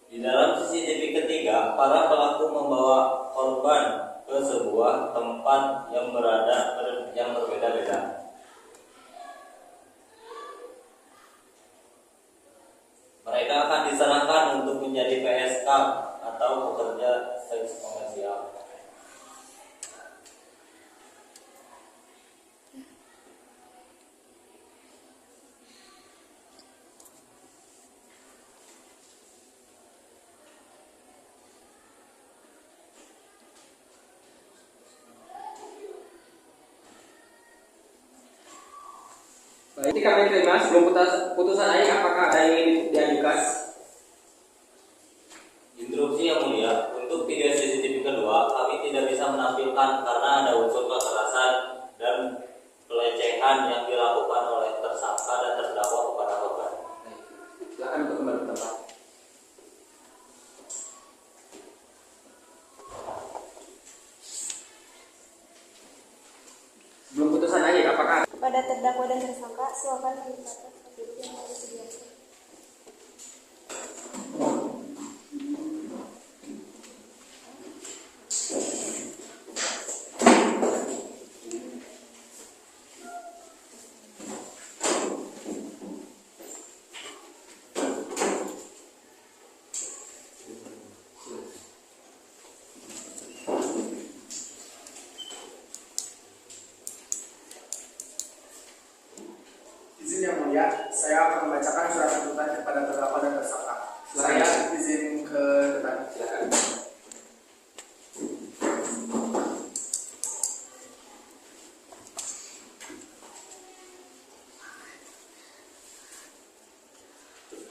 Speaker 8: Di dalam CCTV ketiga, para pelaku membawa korban ke sebuah tempat yang berbeda-beda. Mereka akan diserahkan untuk menjadi PSK atau pekerja seks komersial.
Speaker 2: Baik, ini kami terima sebelum putusan akhir apakah ada yang ingin diajukan?
Speaker 8: Instruksi, yang mulia, untuk video CCTV kedua kami tidak bisa menampilkan karena ada unsur kekerasan dan pelecehan yang dilakukan oleh tersangka dan terdakwa kepada korban.
Speaker 2: Silakan untuk kembali ke tempat. Sebelum putusan akhir apakah
Speaker 3: Pada terdakwa dan tersangka, silakan menempatkan tempat duduk yang harus disediakan.
Speaker 4: mulia, saya akan membacakan surat tuntutan kepada terdakwa dan tersangka. Saya izin ke depan.
Speaker 2: Silakan.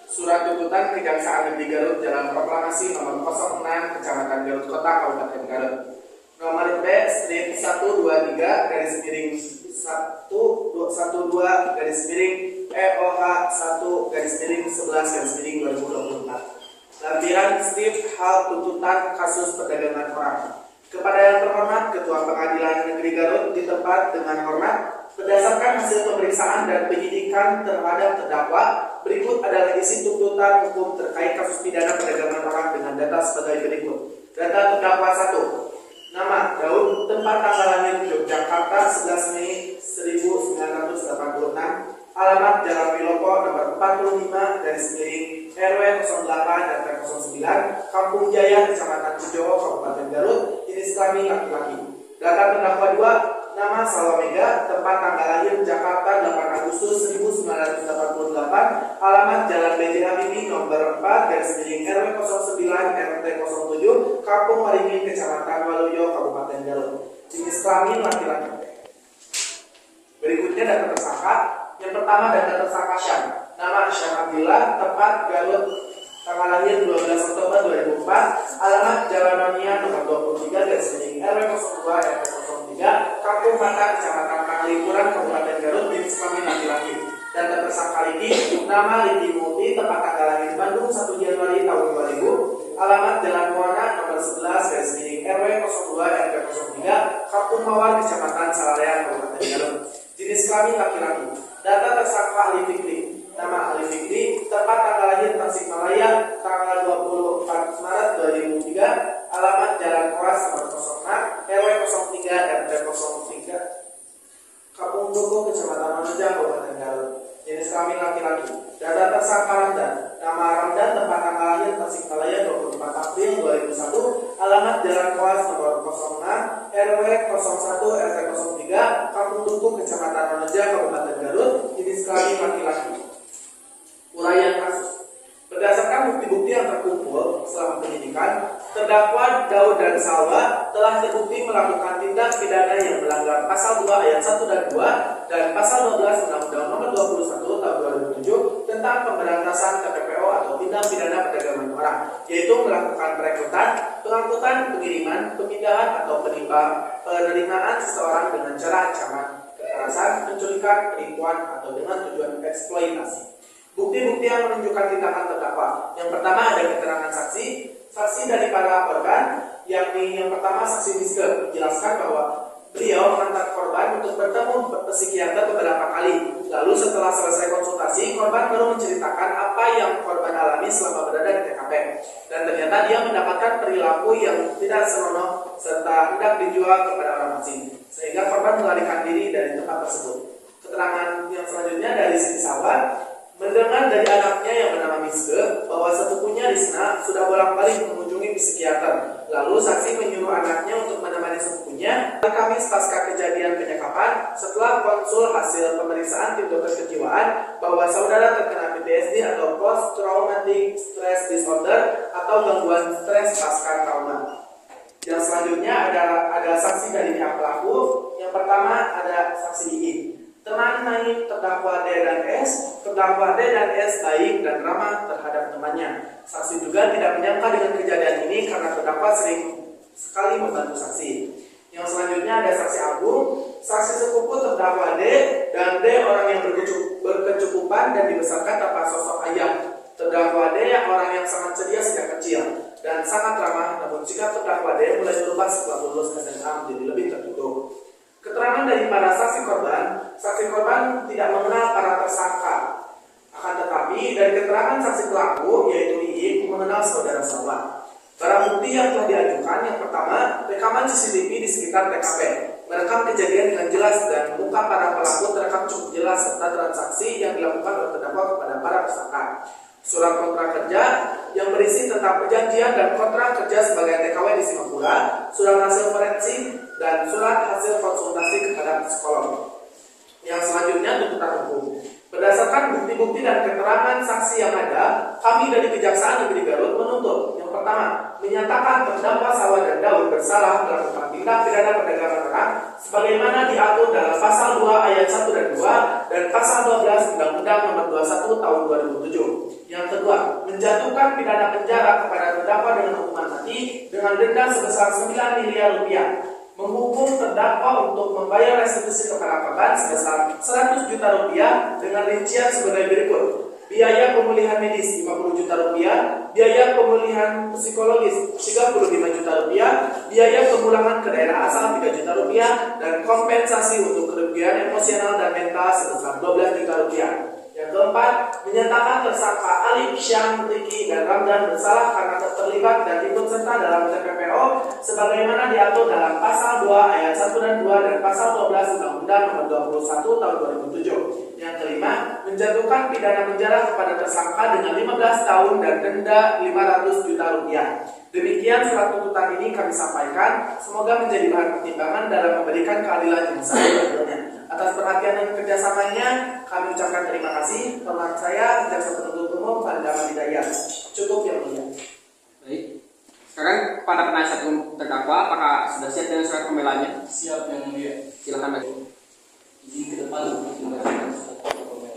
Speaker 4: Surat tuntutan Kejaksaan Negeri Garut Jalan Proklamasi nomor 06 Kecamatan Garut Kota Kabupaten Garut. Nomor B strip 123 garis miring 112 garis miring EOH 1 garis miring 11 garis miring 2024. Lampiran strip hal tuntutan kasus perdagangan orang. Kepada yang terhormat Ketua Pengadilan Negeri Garut di tempat dengan hormat, berdasarkan hasil pemeriksaan dan penyidikan terhadap terdakwa, berikut adalah isi tuntutan hukum terkait kasus pidana perdagangan orang dengan data sebagai berikut. Data terdakwa 1. Nama Daud, tempat tanggal lahir Yogyakarta 11 Mei 1986, alamat Jalan Wilopo nomor 45 garis miring RW 08 dan 09, Kampung Jaya, Kecamatan Cijowo, Kabupaten Garut, jenis kelamin laki-laki. Data terdakwa 2, nama Salomega, tempat tanggal lahir Jakarta 8 Agustus 1988, alamat Jalan B.J. Habibie nomor 4 garis miring RW 09 RT 07, Kampung Waringin, Kecamatan Waluyo, Kabupaten Garut, jenis kelamin laki-laki. Berikutnya data tersangka. Yang pertama data tersangka Syam. Nama Syam Abdillah, tempat Garut, tanggal lahir 12 Oktober 2004, alamat Jalan Nonia nomor 23 garis miring RW 02 RT 03, Kampung Mata, Kecamatan Panglipuran, Kabupaten Garut, jenis kelamin laki-laki. Data tersangka Lidi, nama Lidi Multi, tempat tanggal lahir Bandung 1 Januari tahun 2000, alamat Jalan Muara nomor 11 garis miring RW 02 RT 03, Kampung Mawar, Kecamatan Salalean, Kabupaten Garut, jenis kelamin laki-laki. Data tersangka Ali Fikri, nama Ali Fikri, tempat tanggal lahir Tasikmalaya tanggal 24 Maret 2003, alamat Jalan Koras nomor 06 RW 03 RT 03, Kampung Tugu, Kecamatan Manuja, Kabupaten Garut, jenis kelamin laki-laki. Data tersangka Ramdan, nama Ramdan, tempat tanggal lahir Tasikmalaya 24 April 2001, alamat Jalan Koas nomor 06 RW 01 RT 03, Kampung Tugu, Kecamatan Manuja, Kabupaten Garut, jenis kelamin laki-laki. Uraian kasus. Berdasarkan bukti-bukti yang terkumpul selama penyidikan, terdakwa Daud dan Salwa telah terbukti melakukan tindak pidana yang melanggar pasal 2 ayat 1 dan 2 dan pasal 12 Undang-Undang Nomor 21 Tahun 2007 tentang pemberantasan TPPO atau tindak pidana perdagangan orang, yaitu melakukan perekrutan, pengangkutan, pengiriman, pemindahan atau penerimaan seseorang dengan cara ancaman, kekerasan, penculikan, penipuan atau dengan tujuan eksploitasi. Bukti-bukti yang menunjukkan tindakan terdakwa. Yang pertama ada keterangan saksi dari para korban, yakni yang pertama saksi Miske menjelaskan bahwa beliau mengantar korban untuk bertemu psikiater beberapa kali. Lalu setelah selesai konsultasi, korban baru menceritakan apa yang korban alami selama berada di TKP. Dan ternyata dia mendapatkan perilaku yang tidak senonoh serta hendak dijual kepada orang asing, sehingga korban melarikan diri dari tempat tersebut. Keterangan yang selanjutnya dari Siti Sawan, mendengar dari anaknya yang bernama Miske bahwa sepupunya Risna sudah bolak-balik mengunjungi psikiater. Lalu saksi menyuruh anaknya untuk menemani sepupunya. Kamis pasca kejadian penyekapan, setelah konsul hasil pemeriksaan tim dokter kejiwaan bahwa saudara terkena PTSD atau Post Traumatic Stress Disorder atau gangguan stres pasca trauma. Yang selanjutnya ada saksi dari pihak pelaku. Yang pertama ada saksi Iin. Teman main terdakwa D dan S, terdakwa D dan S baik dan ramah terhadap temannya. Saksi juga tidak menyangka dengan kejadian ini karena terdakwa sering sekali membantu saksi. Yang selanjutnya ada saksi Agung, saksi sepupu terdakwa D dan D orang yang berkecukupan dan dibesarkan tanpa sosok ayah. Terdakwa D yang orang yang sangat ceria sejak kecil dan sangat ramah, namun sikap terdakwa D mulai berubah setelah lulus SMA menjadi lebih tertutup. Keterangan dari para saksi korban tidak mengenal para tersangka. Akan tetapi dari keterangan saksi pelaku yaitu Iin mengenal saudara Salwa. Barang bukti yang telah diajukan yang pertama, rekaman CCTV di sekitar TKP merekam kejadian dengan jelas dan muka para pelaku terekam cukup jelas serta transaksi yang dilakukan oleh terdakwa kepada para tersangka. Surat kontrak kerja yang berisi tentang perjanjian dan kontrak kerja sebagai TKW di Singapura, surat hasil forensik, dan surat hasil konsultasi kepada psikolog. Yang selanjutnya tuntutan hukum. Berdasarkan bukti-bukti dan keterangan saksi yang ada, kami dari Kejaksaan Negeri Garut menuntut yang pertama, menyatakan terdakwa Salwa dan Daud bersalah melakukan tindak pidana perdagangan orang sebagaimana diatur dalam pasal 2 ayat 1 dan 2 dan pasal 12 Undang-Undang Nomor 21 Tahun 2007. Yang kedua, menjatuhkan pidana penjara kepada terdakwa dengan hukuman mati dengan denda sebesar 9 miliar rupiah. Menghukum terdakwa untuk membayar restitusi kepada korban sebesar 100 juta rupiah dengan rincian sebagai berikut. Biaya pemulihan medis 50 juta rupiah, biaya pemulihan psikologis 35 juta rupiah, biaya pemulangan ke daerah asal 3 juta rupiah, dan kompensasi untuk kerugian emosional dan mental sebesar 12 juta rupiah. Yang keempat, menyatakan tersangka Alif, Syam, Riki, dan Ramdan bersalah karena terlibat dan ikut serta dalam TPPO sebagaimana diatur dalam pasal 2 ayat 1 dan 2 dan pasal 12 Undang-Undang Nomor 21 Tahun 2007. Yang kelima, menjatuhkan pidana penjara kepada tersangka dengan 15 tahun dan denda 500 juta rupiah. Demikian surat tuntutan ini kami sampaikan, semoga menjadi bahan pertimbangan dalam memberikan keadilan yang seadil-adilnya. Atas perhatian dan kerjasamanya, kami ucapkan terima kasih. Hormat saya, Jaksa Penuntut Umum Faridah Hidayat. Cukup yang mulia.
Speaker 2: Baik. Sekarang pada penasihat terdakwa, apakah sudah siap dengan surat pembelaannya?
Speaker 8: Siap yang mulia.
Speaker 2: Silakan Pak.
Speaker 8: Izin ke depan untuk membacakan surat pembelaan.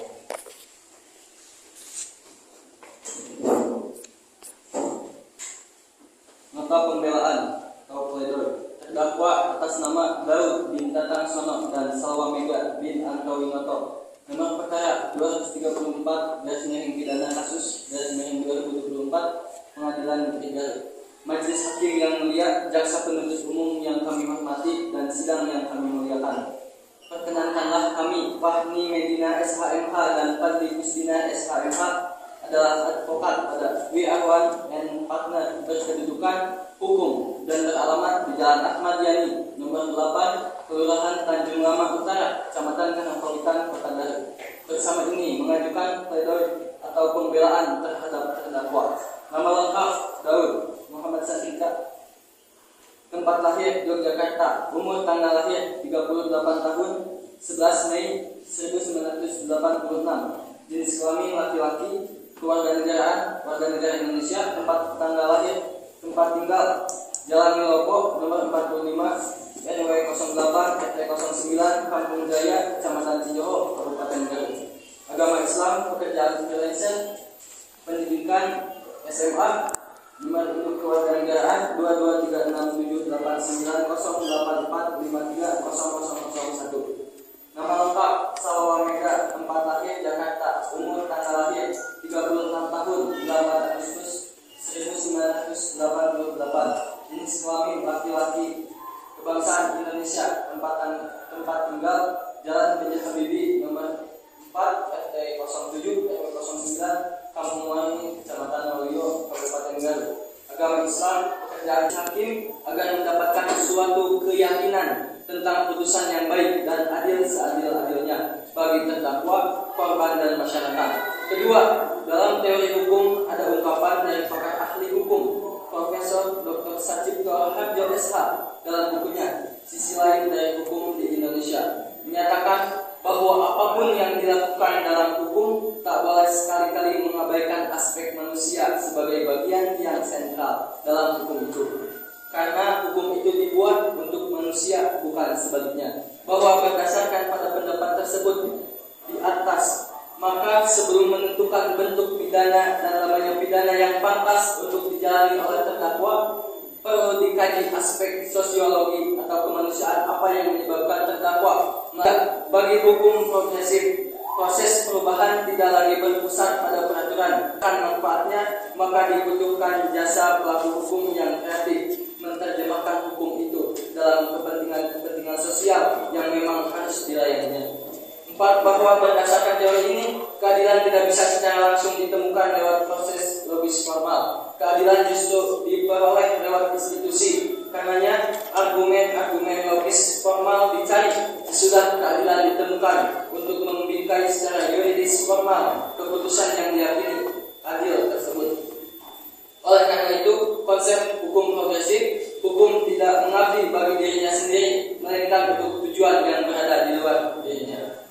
Speaker 8: Nota pembelaan atau pledoi. Terdakwa atas nama Daud bin Tatang Sono dan Salwa Mega bin Antawinoto. Nomor perkara 234 garis pidana kasus garis 2024 Pengadilan Negeri Garut. Majelis Hakim yang mulia, Jaksa Penuntut Umum yang kami hormati dan sidang yang kami muliakan. Perkenankanlah kami Fahmi Medina SHMH dan Fadli Kusdina SHMH adalah advokat pada W.A.1 and Partner berkedudukan hukum dan beralamat di Jalan Ahmad Yani, nomor 8, Kelurahan Tanjung Lama Utara, Kecamatan Kanapolitan, Kota Garut. Bersama ini mengajukan pledoi atau pembelaan terhadap terdakwa. Nama lengkap Daud Muhammad Sandika. Tempat lahir Yogyakarta. Umur tanggal lahir 38 tahun 11 Mei 1986. Jenis kelamin laki-laki. Kewarganegaraan warga negara Indonesia. Tempat tanggal lahir, tempat tinggal Jalan Milopo nomor 45 RW 08 RT 09 Kampung Jaya Kecamatan Cijoho Kabupaten Garut. Agama Islam, pekerjaan freelancer, pendidikan SMA. Nomor induk kewarganegaraan 2236789084530001. Nama lengkap Salwa Mega, tempat lahir Jakarta, umur tanggal lahir 36 tahun 8 Agustus 1988. Jenis kelamin laki-laki. Kebangsaan Indonesia. Tempat tinggal Jalan B.J. Habibie nomor 4 RT 07 RW 09 Kampung Wangi Kecamatan Waluyo Kabupaten Garut. Agama Islam, pekerjaan hakim agar mendapatkan suatu keyakinan tentang putusan yang baik dan adil seadil-adilnya bagi terdakwa, korban dan masyarakat. Kedua, dalam teori hukum ada ungkapan dari pakar ahli hukum Profesor Dr. Sacipto Harjo SH dalam bukunya Sisi Lain dari Hukum di Indonesia menyatakan bahwa apapun yang dilakukan dalam hukum tak boleh sekali-kali mengabaikan aspek manusia sebagai bagian yang sentral dalam hukum itu. Karena hukum itu dibuat untuk manusia, bukan sebaliknya. Bahwa berdasarkan pada pendapat tersebut di atas, maka sebelum menentukan bentuk pidana dan lamanya pidana yang pantas untuk dijalani oleh terdakwa, perlu dikaji aspek sosiologi atau kemanusiaan apa yang menyebabkan terdakwa. Maka bagi hukum progresif, proses perubahan tidak lagi berpusat pada peraturan kan manfaatnya, maka dibutuhkan jasa pelaku hukum yang kreatif menerjemahkan hukum itu dalam kepentingan sosial yang memang harus dilayaninya. 4. Bahwa berdasarkan teori ini, keadilan tidak bisa secara langsung ditemukan lewat proses logis formal. Keadilan justru diperoleh lewat institusi. Karenanya, argumen-argumen logis formal dicari sesudah keadilan ditemukan untuk membingkai secara yuridis formal keputusan yang diyakini adil tersebut. Oleh karena itu, konsep hukum progresif, hukum tidak mengabdi bagi dirinya sendiri, melainkan untuk tujuan yang berada di luar dirinya.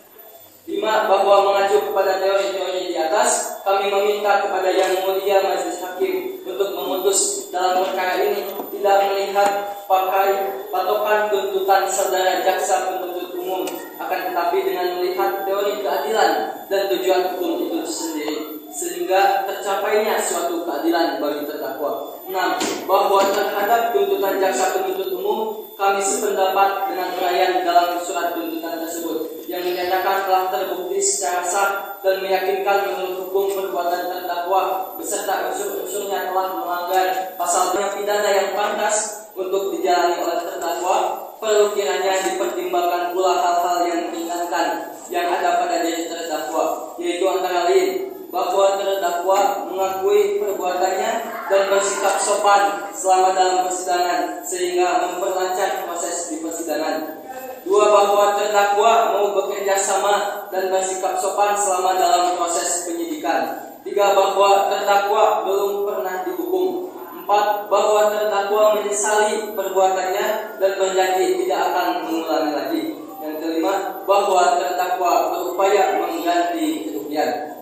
Speaker 8: 5.
Speaker 2: Kelima, bahwa mengacu kepada teori-teori di atas, kami meminta kepada Yang Mulia Majelis Hakim untuk memutus dalam perkara ini tidak melihat pakai patokan tuntutan saudara jaksa penuntut umum, akan tetapi dengan melihat teori keadilan dan tujuan hukum itu sendiri, sehingga tercapainya suatu keadilan bagi terdakwa. 6. Bahwa terhadap tuntutan jaksa penuntut umum, kami sependapat dengan uraian dalam surat tuntutan tersebut yang menyatakan telah terbukti secara sah dan meyakinkan menurut hukum perbuatan terdakwa beserta unsur-unsurnya telah melanggar pasalnya pidana yang pantas untuk dijalani oleh terdakwa. Perlu kiranya dipertimbangkan pula hal-hal yang meringankan yang ada pada diri terdakwa, yaitu antara lain bahwa terdakwa mengakui perbuatannya dan bersikap sopan selama dalam persidangan sehingga memperlancar proses di persidangan. 2. Bahwa terdakwa mau bekerja sama dan bersikap sopan selama dalam proses penyidikan. 3. Bahwa terdakwa belum pernah dihukum. 4. Bahwa terdakwa menyesali perbuatannya dan berjanji tidak akan mengulangi lagi. Yang kelima, bahwa terdakwa berupaya mengganti kerugian.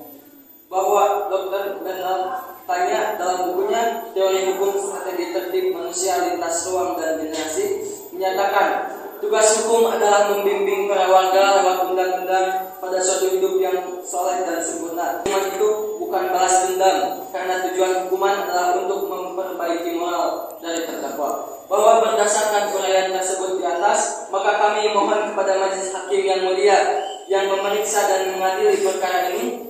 Speaker 2: Bahwa Dr. Bernard Tanya dalam bukunya Teori Hukum Strategi Tertib Manusia Lintas Ruang dan Generasi menyatakan tugas hukum adalah membimbing para warga lewat undang-undang pada suatu hidup yang soleh dan sempurna. Hukuman itu bukan balas dendam, karena tujuan hukuman adalah untuk memperbaiki moral dari terdakwa. Bahwa berdasarkan uraian tersebut di atas, maka kami mohon kepada Majelis Hakim yang mulia yang memeriksa dan mengadili perkara ini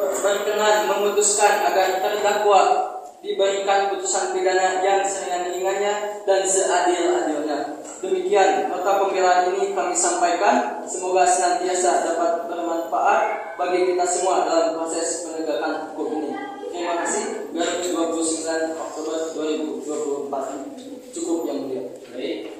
Speaker 2: berkenan memutuskan agar terdakwa diberikan putusan pidana yang seringan-ringannya dan seadil-adilnya. Demikian nota pembelaan ini kami sampaikan. Semoga senantiasa dapat bermanfaat bagi kita semua dalam proses penegakan hukum ini. Terima kasih. Garut 29 Oktober 2024. Cukup yang mulia. Baik.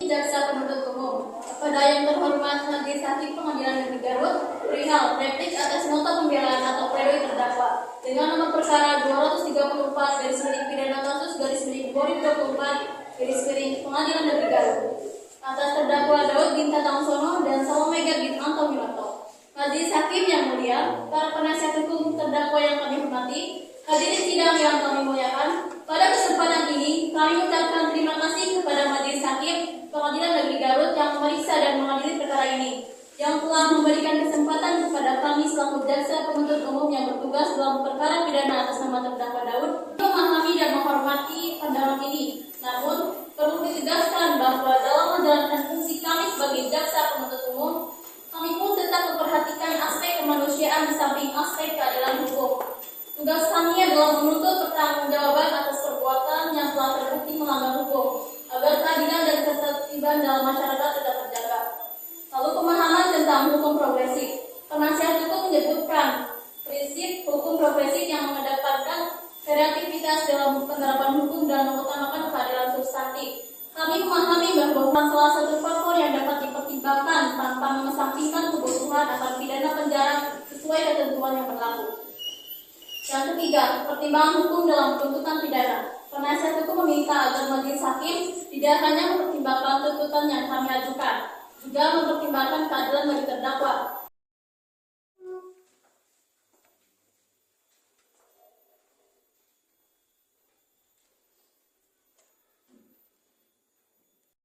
Speaker 6: Jaksa penuntut umum, kepada yang terhormat Majelis Hakim Pengadilan Negeri Garut, perihal replik atas nota pembelaan atau pledoi terdakwa dengan nomor perkara 234 garis miring pidana kasus garis miring 2024 garis miring Pengadilan Negeri Garut atas terdakwa Daud bin Tatangsono dan Salome Gagit Antominonto. Majelis Hakim yang mulia, para penasihat hukum terdakwa yang kami hormati, hadirin sidang yang kami muliakan, pada kesempatan ini kami ucapkan terima kasih kepada Majelis Hakim Pengadilan Negeri Garut yang memeriksa dan mengadili perkara ini, yang telah memberikan kesempatan kepada kami selaku jaksa penuntut umum yang bertugas dalam perkara pidana atas nama terdakwa Daud memahami dan menghormati pandangan ini. Namun perlu ditegaskan bahwa dalam menjalankan fungsi kami sebagai jaksa penuntut umum, kami pun tetap memperhatikan aspek kemanusiaan di samping aspek keadilan hukum. Tugas kami adalah menuntut pertanggungjawaban atas perbuatan yang telah terbukti melanggar hukum, agar keadilan dan ketertiban dalam masyarakat tetap terjaga. Lalu pemahaman tentang hukum progresif. Penasihat hukum menyebutkan prinsip hukum progresif yang mengedepankan kreativitas dalam penerapan hukum dan mengutamakan keadilan substantif. Kami memahami bahwa salah satu faktor yang dapat dipertimbangkan tanpa mengesampingkan kebutuhan akan pidana penjara sesuai ketentuan yang berlaku. Yang ketiga, pertimbangan hukum dalam tuntutan pidana. Penasihat hukum meminta agar Majelis Hakim tidak hanya mempertimbangkan tuntutan yang kami ajukan, juga mempertimbangkan keadilan bagi terdakwa.